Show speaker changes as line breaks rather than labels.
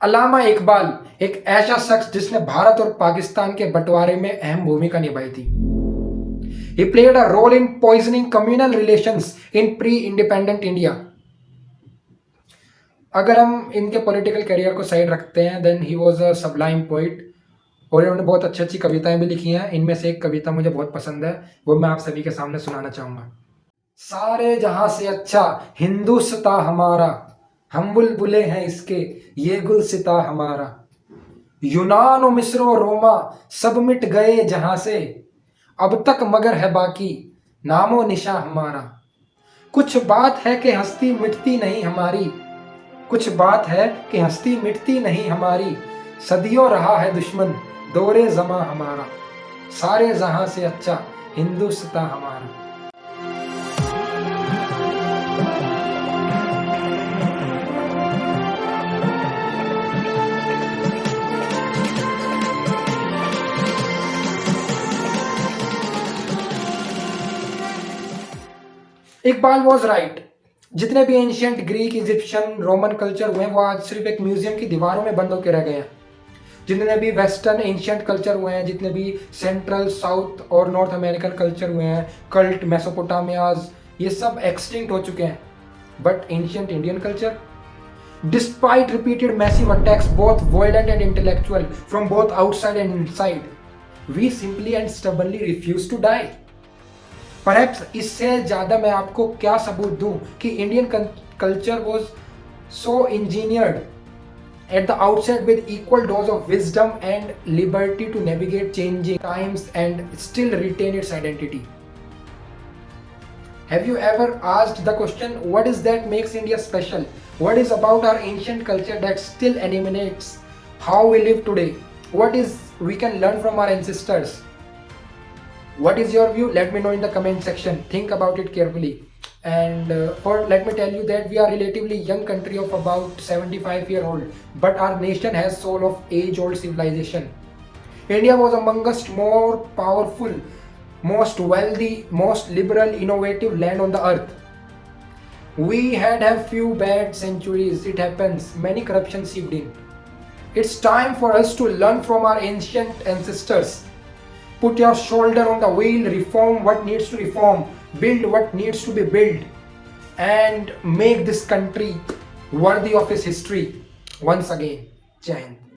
अल्लामा इकबाल एक ऐसा शख्स जिसने भारत और पाकिस्तान के बंटवारे में अहम भूमिका निभाई थी। He played a role in poisoning communal relations in pre-independent India. अगर हम इनके पॉलिटिकल करियर को साइड रखते हैं, then he was a sublime poet और इन्होंने बहुत अच्छी अच्छी कविताएं भी लिखी हैं। इनमें से एक कविता मुझे बहुत पसंद है, वो मैं आप सभी के सामने सुनाना चाहूँगा। सारे जहां से अच्छा हिंदुस्तां हमारा, हम बुलबुले हैं इसके ये गुलसिता हमारा। यूनान और मिस्र और रोमा सब मिट गए जहां से, अब तक मगर है बाकी नामो निशा हमारा। कुछ बात है कि हस्ती मिटती नहीं हमारी, कुछ बात है कि हस्ती मिटती नहीं हमारी। सदियों रहा है दुश्मन दौरे जमा हमारा, सारे जहां से अच्छा हिंदुस्तां हमारा। Iqbal was right. जितने भी ancient Greek, Egyptian, Roman culture हुए वो आज सिर्फ एक म्यूजियम की दीवारों में बंद होकर रह गए हैं। जितने भी वेस्टर्न एंशियंट कल्चर हुए हैं, जितने भी सेंट्रल, साउथ और नॉर्थ अमेरिकन कल्चर हुए हैं, कल्ट, मेसोपोटामियाज, ये सब एक्सटिंक्ट हो चुके हैं। But ancient Indian culture, despite repeated massive attacks both violent and intellectual from both outside and inside, we simply and stubbornly refuse to die. Perhaps इससे ज़्यादा मैं आपको क्या सबूत दूं कि Indian culture was so engineered at the outset with equal dose of wisdom and liberty to navigate changing times and still retain its identity. Have you ever asked the question, what is that makes India special? What is about our ancient culture that still animates how we live today? What is we can learn from our ancestors? What is your view? Let me know in the comment section. Think about it carefully. And let me tell you that we are relatively young country of about 75-year-old, but our nation has soul of age-old civilization. India was amongst more powerful, most wealthy, most liberal, innovative land on the earth. We had a few bad centuries, it happens, many corruption seeped in. It's time for us to learn from our ancient ancestors. Put your shoulder on the wheel, reform what needs to reform, build what needs to be built, and make this country worthy of its history once again. Jai Hind.